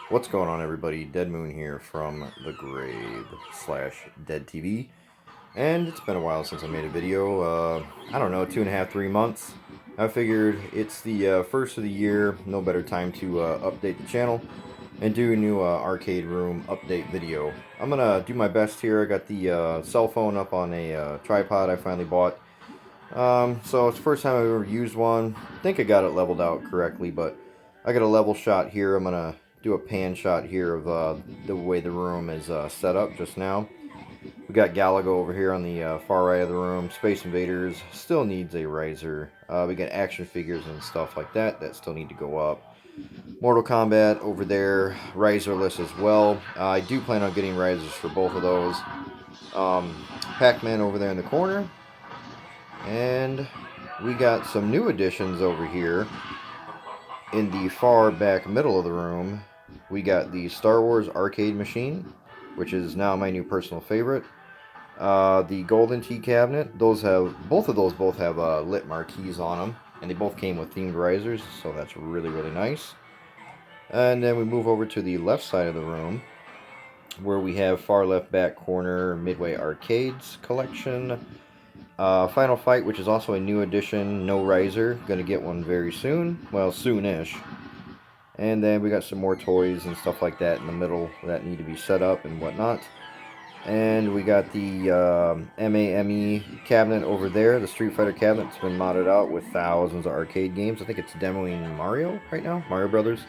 What's going on, everybody? Dead Moon here from the grave / Dead TV, and it's been a while since I made a video. I don't know, 2.5, 3 months. I figured it's the first of the year, no better time to update the channel and do a new arcade room update video. I'm gonna do my best here. I got the cell phone up on a tripod I finally bought. So it's the first time I've ever used one. I think I got it leveled out correctly, but I got a level shot here. I'm gonna do a pan shot here of the way the room is set up just now. We got Galaga over here on the far right of the room. Space Invaders still needs a riser. We got action figures and stuff like that that still need to go up. Mortal Kombat over there, riserless as well. I do plan on getting risers for both of those. Pac-Man over there in the corner. And we got some new additions over here. In the far back middle of the room, we got the Star Wars arcade machine, which is now my new personal favorite. The golden tea cabinet, both of those have lit marquees on them, and they both came with themed risers, so that's really, really nice. And then we move over to the left side of the room, where we have far left back corner Midway Arcades collection. Final Fight, which is also a new edition, no riser. Gonna get one very soon. Well, soonish. And then we got some more toys and stuff like that in the middle that need to be set up and whatnot. And we got the MAME cabinet over there, the Street Fighter cabinet. It's been modded out with thousands of arcade games. I think it's demoing Mario right now, Mario Brothers.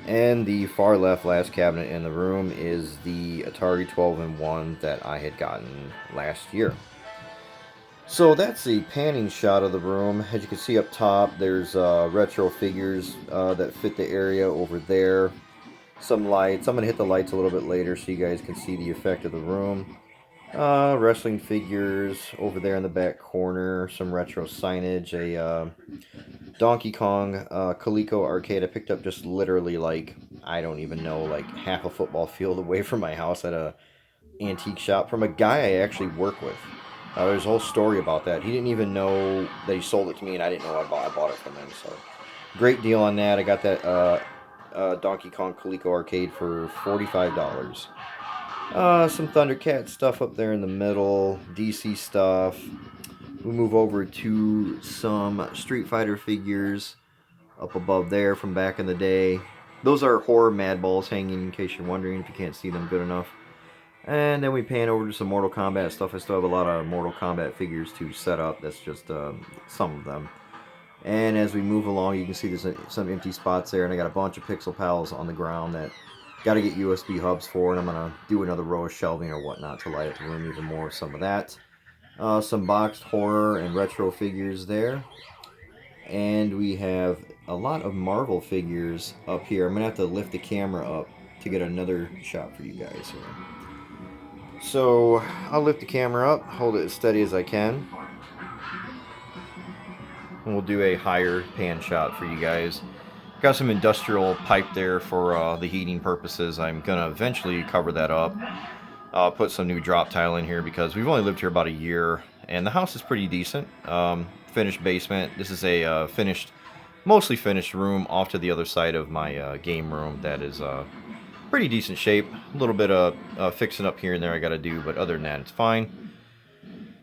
And the far left last cabinet in the room is the Atari 12-in-1 that I had gotten last year. So that's a panning shot of the room. As you can see up top, there's retro figures that fit the area over there. Some lights. I'm going to hit the lights a little bit later so you guys can see the effect of the room. Wrestling figures over there in the back corner. Some retro signage. A Donkey Kong Coleco arcade I picked up just literally like, I don't even know, like half a football field away from my house at a antique shop from a guy I actually work with. There's a whole story about that. He didn't even know that he sold it to me, and I didn't know I bought it from him. So, great deal on that. I got that Donkey Kong Coleco arcade for $45. Some Thundercat stuff up there in the middle. DC stuff. We move over to some Street Fighter figures up above there from back in the day. Those are horror mad balls hanging, in case you're wondering if you can't see them good enough. And then we pan over to some Mortal Kombat stuff. I still have a lot of Mortal Kombat figures to set up. That's just some of them. And as we move along, you can see there's some empty spots there. And I got a bunch of Pixel Pals on the ground that got to get USB hubs for. And I'm going to do another row of shelving or whatnot to light up the room even more. Some of that. Some boxed horror and retro figures there. And we have a lot of Marvel figures up here. I'm going to have to lift the camera up to get another shot for you guys here. So I'll lift the camera up, hold it as steady as I can, and we'll do a higher pan shot for you guys. Got some industrial pipe there for the heating purposes. I'm gonna eventually cover that up. Put some new drop tile in here because we've only lived here about a year, and the house is pretty decent. Finished basement. This is a mostly finished room off to the other side of my game room. That is pretty decent shape. A little bit of fixing up here and there I gotta do, but other than that, it's fine.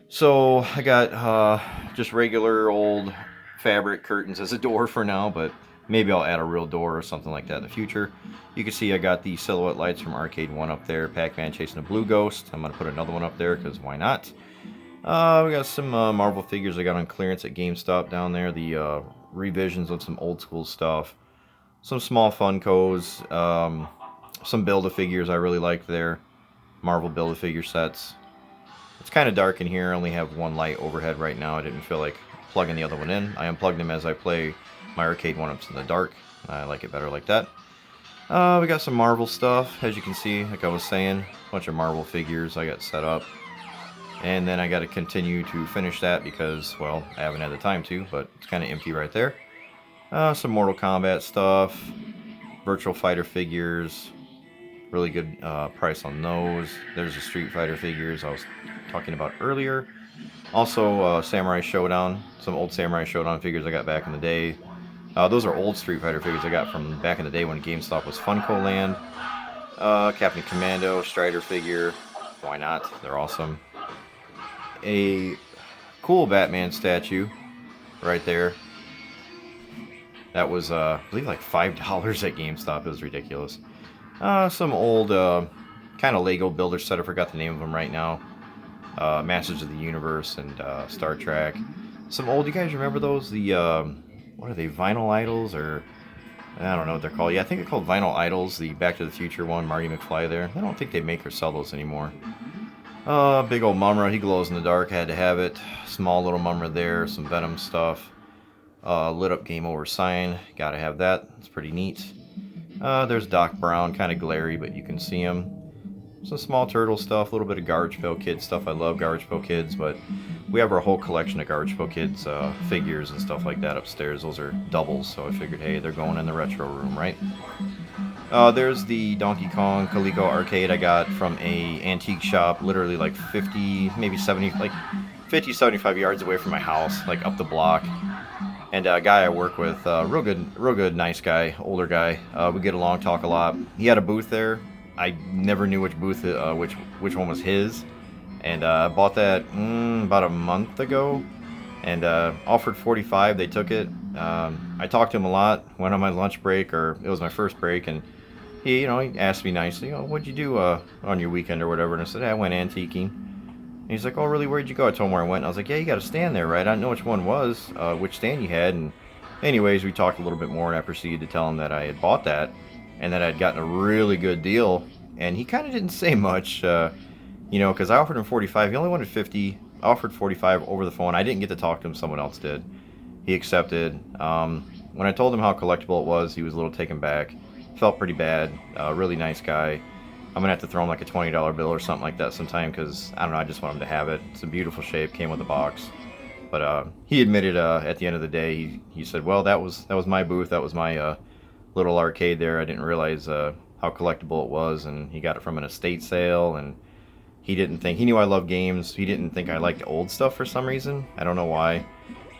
So I got just regular old fabric curtains as a door for now, but maybe I'll add a real door or something like that in the future. You can see I got the silhouette lights from Arcade1up up there. Pac-Man chasing a blue ghost. I'm gonna put another one up there because why not? We got some Marvel figures I got on clearance at GameStop down there. The revisions of some old school stuff. Some small Funkos. Some Build-A-Figures I really like there. Marvel Build-A-Figure sets. It's kind of dark in here. I only have one light overhead right now. I didn't feel like plugging the other one in. I unplugged them as I play my Arcade1ups in the dark. I like it better like that. We got some Marvel stuff, as you can see, like I was saying. A bunch of Marvel figures I got set up. And then I got to continue to finish that because, well, I haven't had the time to, but it's kind of empty right there. Some Mortal Kombat stuff. Virtual Fighter figures. Really good price on those. There's the Street Fighter figures I was talking about earlier. Also, Samurai Showdown. Some old Samurai Showdown figures I got back in the day. Those are old Street Fighter figures I got from back in the day when GameStop was Funko Land. Captain Commando, Strider figure. Why not? They're awesome. A cool Batman statue right there. That was, I believe, like $5 at GameStop. It was ridiculous. Some old kind of Lego builder set. I forgot the name of them right now. Masters of the Universe and Star Trek. Some old, you guys remember those? The, what are they, Vinyl Idols? Or, I don't know what they're called. Yeah, I think they're called Vinyl Idols. The Back to the Future one, Marty McFly there. I don't think they make or sell those anymore. Big old Mumra. He glows in the dark. Had to have it. Small little Mumra there. Some Venom stuff. Lit up Game Over sign. Gotta have that. It's pretty neat. There's Doc Brown. Kind of glary, but you can see him. Some small turtle stuff, a little bit of Garbage Pail Kids stuff. I love Garbage Pail Kids, but we have our whole collection of Garbage Pail Kids figures and stuff like that upstairs. Those are doubles, so I figured, hey, they're going in the retro room, right? There's the Donkey Kong Coleco arcade I got from a antique shop, literally like 50, maybe 70, like 50, 75 yards away from my house, like up the block. And a guy I work with, real good, nice guy, older guy. We get along, talk a lot. He had a booth there. I never knew which booth, which one was his, and I bought that about a month ago, and offered $45. They took it. I talked to him a lot. Went on my lunch break, or it was my first break, and he asked me nicely, what'd you do on your weekend or whatever? And I said, I went antiquing. And he's like, oh, really? Where'd you go? I told him where I went. And I was like, yeah, you got a stand there, right? I didn't know which one was, which stand you had. And anyways, we talked a little bit more, and I proceeded to tell him that I had bought that, and that I'd gotten a really good deal. And he kind of didn't say much, because I offered him 45. He only wanted 50. I offered 45 over the phone. I didn't get to talk to him. Someone else did. He accepted. When I told him how collectible it was, he was a little taken back. Felt pretty bad. Really nice guy. I'm going to have to throw him like a $20 bill or something like that sometime, because, I don't know, I just want him to have it. It's a beautiful shape. Came with a box. But he admitted at the end of the day, he said, well, that was my booth. That was my little arcade there. I didn't realize how collectible it was, and he got it from an estate sale, and he knew I love games. He didn't think I liked old stuff for some reason. I don't know why,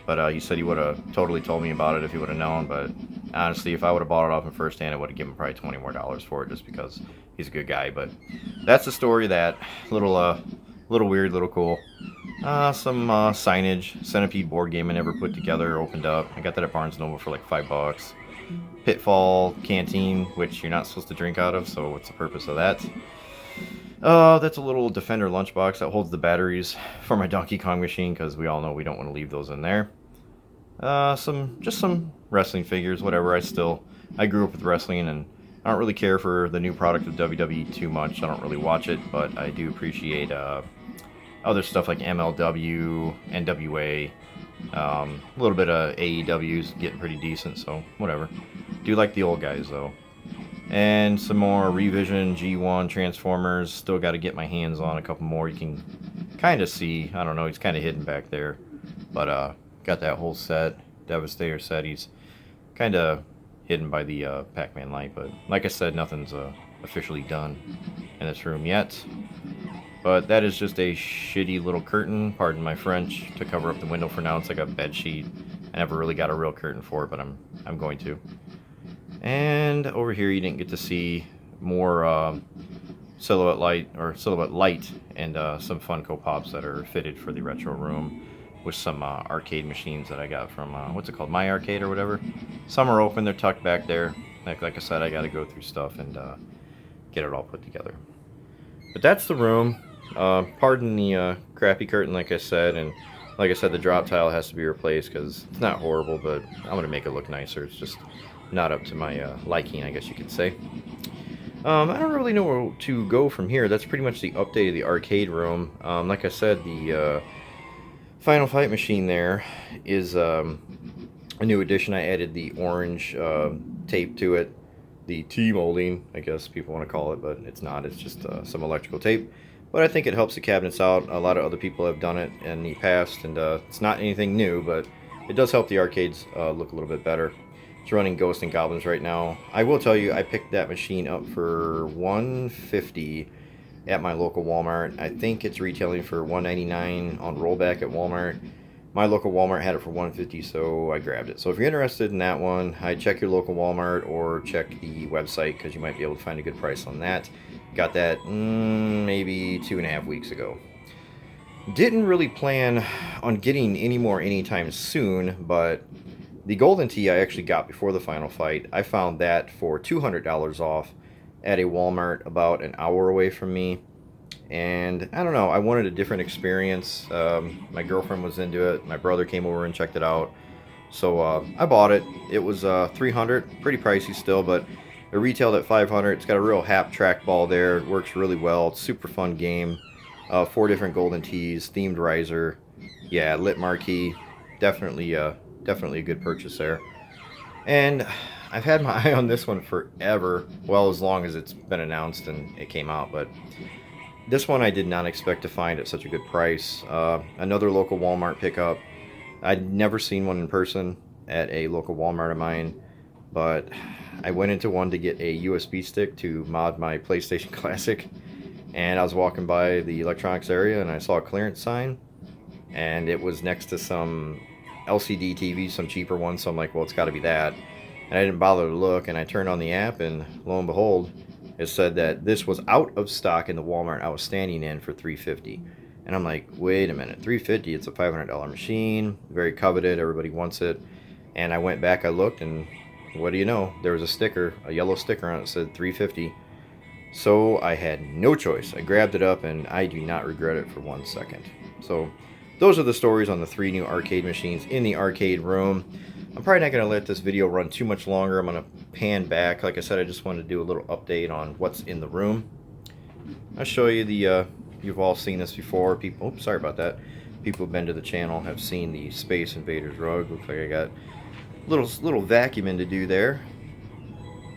but he said he would have totally told me about it if he would have known. But honestly, if I would have bought it off him firsthand, I would have given him probably $20 more for it, just because he's a good guy. But that's the story of that. Little weird, little cool. Some signage, Centipede board game I never put together, opened up. I got that at Barnes & Noble for like $5. Pitfall canteen, which you're not supposed to drink out of, so what's the purpose of that? That's a little Defender lunchbox that holds the batteries for my Donkey Kong machine, because we all know we don't want to leave those in there. Just some wrestling figures, whatever. I grew up with wrestling, and I don't really care for the new product of WWE too much. I don't really watch it, but I do appreciate other stuff like MLW, NWA. A little bit of AEW's getting pretty decent, so whatever. Do like the old guys though. And some more Revision G1 Transformers. Still got to get my hands on a couple more. You can kind of see, I don't know, he's kind of hidden back there, but got that whole set, Devastator set. He's kind of hidden by the Pac-Man light, but like I said, nothing's officially done in this room yet. But that is just a shitty little curtain, pardon my French, to cover up the window for now. It's like a bed sheet. I never really got a real curtain for it, but I'm going to. And over here you didn't get to see more silhouette light and some Funko Pops that are fitted for the retro room, with some arcade machines that I got from what's it called, My Arcade or whatever. Some are open, they're tucked back there. Like I said, I got to go through stuff and get it all put together. But that's the room. Pardon the crappy curtain, like I said, and like I said, the drop tile has to be replaced because it's not horrible, but I'm going to make it look nicer. It's just not up to my liking, I guess you could say. I don't really know where to go from here. That's pretty much the update of the arcade room. Like I said, the Final Fight machine there is a new addition. I added the orange tape to it. The T-molding, I guess people want to call it, but it's not. It's just some electrical tape. But I think it helps the cabinets out. A lot of other people have done it in the past, and it's not anything new, but it does help the arcades look a little bit better. It's running Ghosts and Goblins right now. I will tell you, I picked that machine up for $150 at my local Walmart. I think it's retailing for $199 on rollback at Walmart. My local Walmart had it for $150, so I grabbed it. So if you're interested in that one, I'd check your local Walmart or check the website because you might be able to find a good price on that. Got that maybe 2.5 weeks ago. Didn't really plan on getting any more anytime soon, but the Golden Tee I actually got before the final fight. I found that for $200 off at a Walmart about an hour away from me. And I don't know, I wanted a different experience. My girlfriend was into it. My brother came over and checked it out. So I bought it. It was $300, pretty pricey still, but it retailed at $500. It's got a real hap trackball there. It works really well. It's a super fun game. 4 different Golden Tees, themed riser. Yeah, lit marquee. Definitely a good purchase there. And I've had my eye on this one forever. Well, as long as it's been announced and it came out, but this one I did not expect to find at such a good price. Another local Walmart pickup. I'd never seen one in person at a local Walmart of mine, but I went into one to get a USB stick to mod my PlayStation Classic, and I was walking by the electronics area and I saw a clearance sign, and it was next to some LCD TV, some cheaper ones, so I'm like, well, it's got to be that. And I didn't bother to look, and I turned on the app, and lo and behold, it said that this was out of stock in the Walmart I was standing in for $350. And I'm like, wait a minute, $350, it's a $500 machine, very coveted, everybody wants it. And I went back, I looked, and what do you know, there was a sticker, a yellow sticker on it that said $350. So I had no choice. I grabbed it up, and I do not regret it for 1 second. So those are the stories on the 3 new arcade machines in the arcade room. I'm probably not going to let this video run too much longer. I'm going to pan back. Like I said, I just wanted to do a little update on what's in the room. I'll show you the, you've all seen this before. People, oops, sorry about that. People who've been to the channel have seen the Space Invaders rug. Looks like I got a little vacuuming to do there.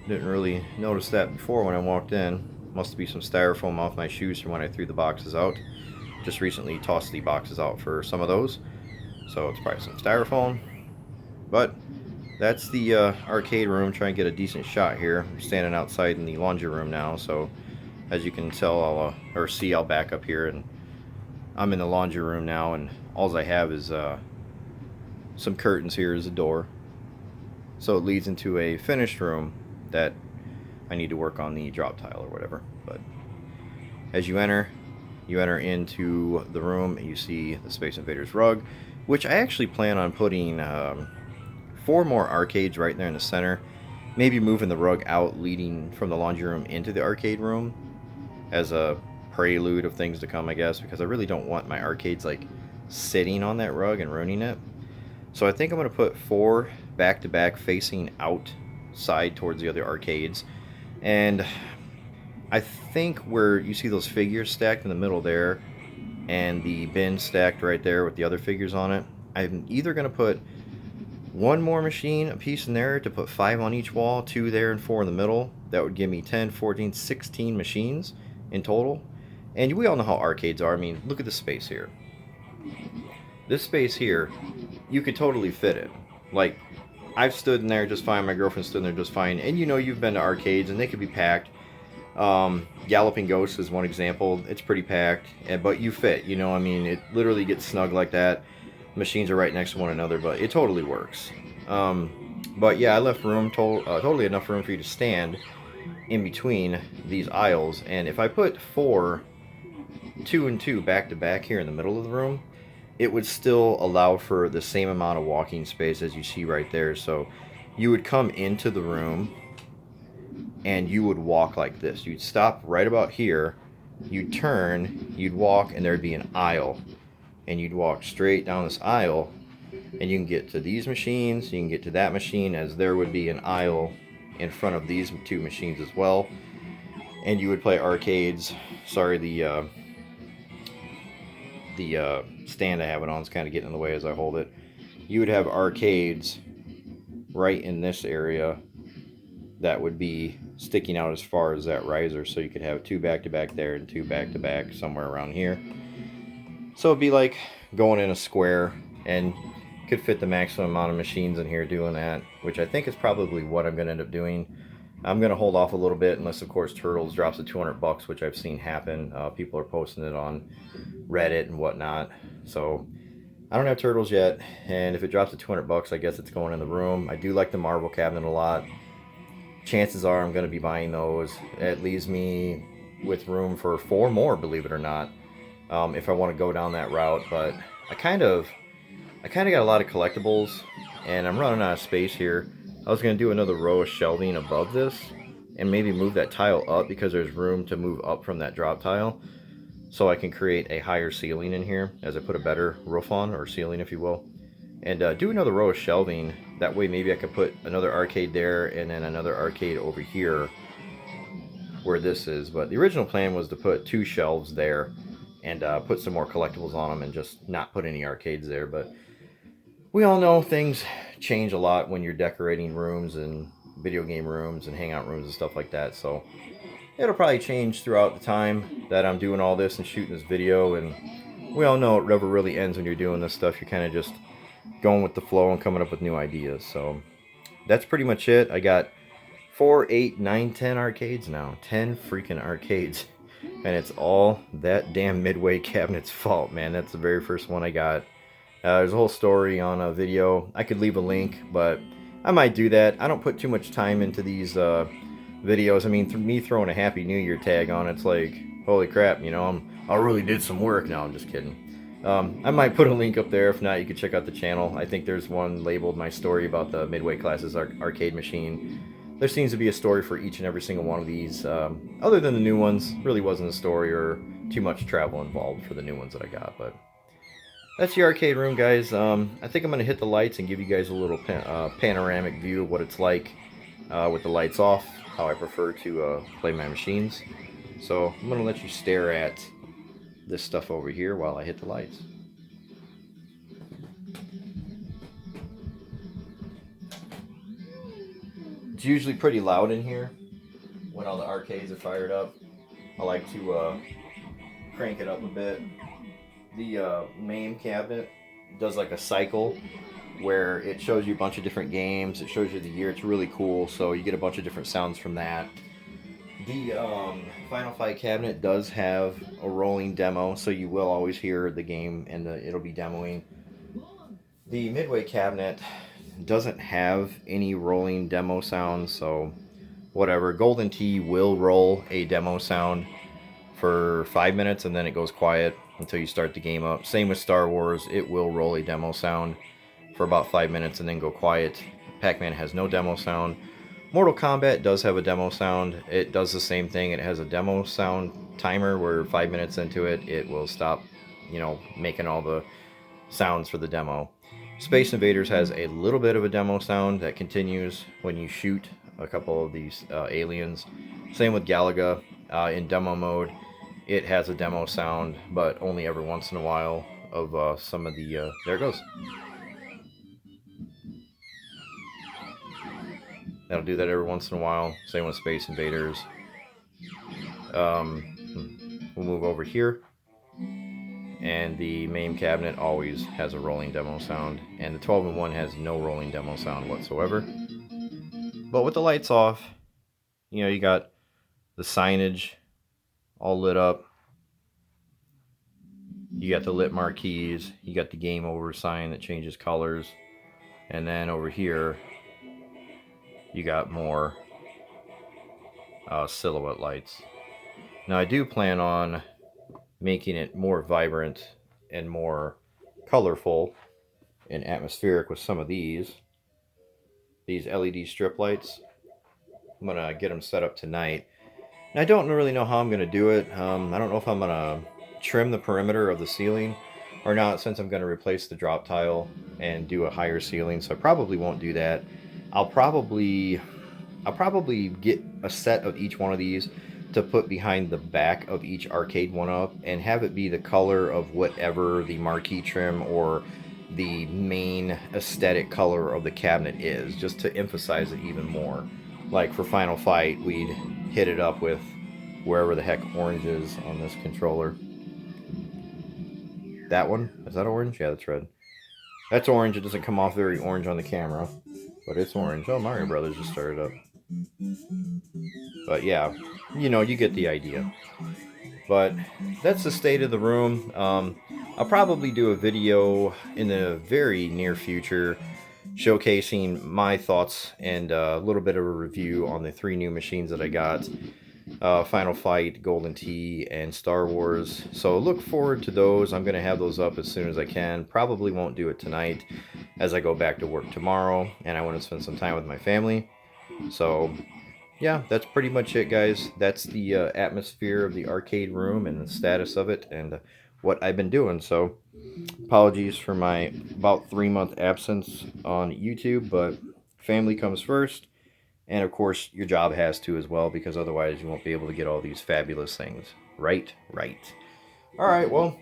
Didn't really notice that before when I walked in. Must be some styrofoam off my shoes from when I threw the boxes out. Just recently tossed the boxes out for some of those. So it's probably some styrofoam. But that's the arcade room. Trying to get a decent shot here. I'm standing outside in the laundry room now, so as you can tell, I'll back up here, and I'm in the laundry room now, and all I have is some curtains here as a door. So it leads into a finished room that I need to work on the drop tile or whatever. But as you enter into the room, you see the Space Invaders rug, which I actually plan on putting 4 more arcades right there in the center. Maybe moving the rug out, leading from the laundry room into the arcade room as a prelude of things to come, I guess, because I really don't want my arcades like sitting on that rug and ruining it. So I think I'm going to put 4 back-to-back facing outside towards the other arcades. And I think where you see those figures stacked in the middle there, and the bin stacked right there with the other figures on it, I'm either going to put 1 more machine a piece in there to put 5 on each wall, 2 there and 4 in the middle. That would give me 10, 14, 16 machines in total. And we all know how arcades are. I mean, look at the space here. This space here, you could totally fit it. Like, I've stood in there just fine, my girlfriend stood in there just fine, and you know you've been to arcades and they could be packed. Galloping Ghost is one example. It's pretty packed, but you fit, you know, I mean, it literally gets snug like that. Machines are right next to one another, but it totally works. But yeah, I left room, totally enough room for you to stand in between these aisles, and if I put 4 2 and 2 back to back here in the middle of the room, it would still allow for the same amount of walking space as you see right there. So you would come into the room and you would walk like this. You'd stop right about here, you'd turn, you'd walk, and there'd be an aisle, and you'd walk straight down this aisle, and you can get to these machines, you can get to that machine, as there would be an aisle in front of these 2 machines as well. And you would play arcades. Sorry, the stand I have it on is kind of getting in the way as I hold it. You would have arcades right in this area that would be sticking out as far as that riser, so you could have 2 back-to-back there and 2 back-to-back somewhere around here. So it'd be like going in a square, and could fit the maximum amount of machines in here doing that, which I think is probably what I'm going to end up doing. I'm going to hold off a little bit, unless of course Turtles drops to $200, which I've seen happen. People are posting it on Reddit and whatnot. So I don't have turtles yet, and if it drops to 200 bucks, I guess it's going in the room. I do like the Marvel cabinet a lot. Chances are I'm going to be buying those. It leaves me with room for 4 more, believe it or not, if I want to go down that route. But I kind of got a lot of collectibles, and I'm running out of space here. I was going to do another row of shelving above this, and maybe move that tile up because there's room to move up from that drop tile, so I can create a higher ceiling in here as I put a better roof on, or ceiling if you will. And do another row of shelving. That way maybe I could put another arcade there and then another arcade over here where this is. But the original plan was to put 2 shelves there and put some more collectibles on them and just not put any arcades there. But we all know things change a lot when you're decorating rooms and video game rooms and hangout rooms and stuff like that. So it'll probably change throughout the time that I'm doing all this and shooting this video. And we all know it never really ends when you're doing this stuff. You're kind of just going with the flow and coming up with new ideas. So that's pretty much it. I got 4, 8, 9, 10 arcades now. 10 freaking arcades. And it's all that damn Midway cabinet's fault, man. That's the very first one I got. There's a whole story on a video. I could leave a link, but I might do that. I don't put too much time into these videos. I mean, me throwing a Happy New Year tag on, it's like, holy crap, you know, I really did some work. No, I'm just kidding. I might put a link up there. If not, you can check out the channel. I think there's one labeled My Story about the Midway Classes arcade machine. There seems to be a story for each and every single one of these. Other than the new ones, really wasn't a story or too much travel involved for the new ones that I got. But that's the arcade room, guys. I think I'm going to hit the lights and give you guys a little panoramic view of what it's like with the lights off, how I prefer to play my machines. So I'm going to let you stare at this stuff over here while I hit the lights. It's usually pretty loud in here when all the arcades are fired up. I like to crank it up a bit. The main cabinet does like a cycle where it shows you a bunch of different games. It shows you the year. It's really cool, so you get a bunch of different sounds from that. The Final Fight cabinet does have a rolling demo, so you will always hear the game and it'll be demoing. The Midway cabinet doesn't have any rolling demo sounds, so whatever. Golden Tee will roll a demo sound for 5 minutes and then it goes quiet until you start the game up. Same with Star Wars, it will roll a demo sound for about 5 minutes and then go quiet. Pac-Man has no demo sound. Mortal Kombat does have a demo sound. It does the same thing. It has a demo sound timer where 5 minutes into it, it will stop, you know, making all the sounds for the demo. Space Invaders has a little bit of a demo sound that continues when you shoot a couple of these aliens. Same with Galaga. In demo mode, it has a demo sound, but only every once in a while of some of the... there it goes. That'll do that every once in a while. Same with Space Invaders. We'll move over here. And the main cabinet always has a rolling demo sound. And the 12-in-1 has no rolling demo sound whatsoever. But with the lights off, you know, you got the signage all lit up. You got the lit marquees. You got the game over sign that changes colors. And then over here, you got more silhouette lights. Now I do plan on making it more vibrant and more colorful and atmospheric with some of these LED strip lights. I'm gonna get them set up tonight. And I don't really know how I'm gonna do it. I don't know if I'm gonna trim the perimeter of the ceiling or not, since I'm gonna replace the drop tile and do a higher ceiling. So I probably won't do that. I'll probably get a set of each one of these to put behind the back of each Arcade1up and have it be the color of whatever the marquee trim or the main aesthetic color of the cabinet is, just to emphasize it even more. Like for Final Fight, we'd hit it up with wherever the heck orange is on this controller. That one? Is that orange? Yeah, that's red. That's orange. It doesn't come off very orange on the camera, but it's orange. Oh, Mario Brothers just started up. But yeah, you know, you get the idea. But that's the state of the room. I'll probably do a video in the very near future showcasing my thoughts and a little bit of a review on the 3 new machines that I got. Final Fight, Golden Tee, and Star Wars. So look forward to those. I'm going to have those up as soon as I can. Probably won't do it tonight as I go back to work tomorrow and I want to spend some time with my family. So yeah, that's pretty much it, guys. That's the atmosphere of the arcade room and the status of it and what I've been doing. So apologies for my about 3 month absence on YouTube, but family comes first. And of course, your job has to as well, because otherwise you won't be able to get all these fabulous things. Right? Right. All right, well,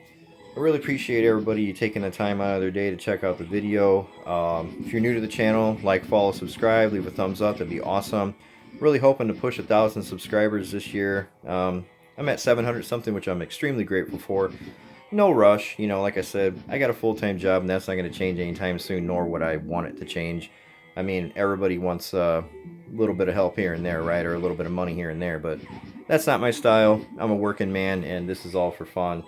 I really appreciate everybody taking the time out of their day to check out the video. If you're new to the channel, like, follow, subscribe, leave a thumbs up. That'd be awesome. Really hoping to push 1,000 subscribers this year. I'm at 700 something, which I'm extremely grateful for. No rush, like I said, I got a full-time job and that's not going to change anytime soon, nor would I want it to change. I mean, everybody wants a little bit of help here and there, right? Or a little bit of money here and there, but that's not my style. I'm a working man and this is all for fun.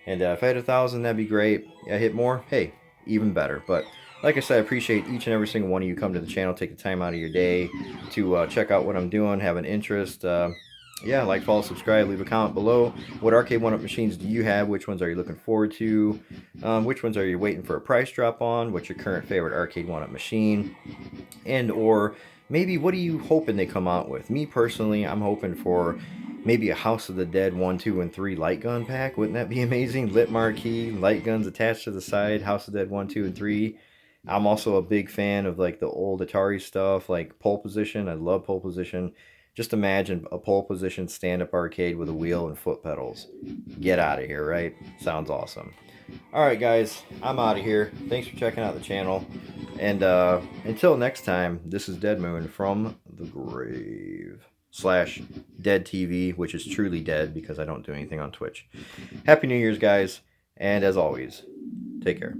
And if I hit 1,000, that'd be great. I hit more, hey, even better. But like I said, I appreciate each and every single one of you come to the channel, take the time out of your day to check out what I'm doing, have an interest. Yeah, like, follow, subscribe, leave a comment below. What Arcade1up machines do you have? Which ones are you looking forward to? Which ones are you waiting for a price drop on? What's your current favorite Arcade1up machine? And or maybe what are you hoping they come out with? Me personally, I'm hoping for maybe a House of the Dead 1, 2, and 3 light gun pack. Wouldn't that be amazing? Lit marquee, light guns attached to the side, House of the Dead 1, 2, and 3. I'm also a big fan of like the old Atari stuff, like Pole Position. I love Pole Position. Just imagine a pole position stand-up arcade with a wheel and foot pedals. Get out of here, right? Sounds awesome. Alright guys, I'm out of here. Thanks for checking out the channel. And until next time, this is Dead Moon from the grave. Slash Dead TV, which is truly dead because I don't do anything on Twitch. Happy New Year's, guys. And as always, take care.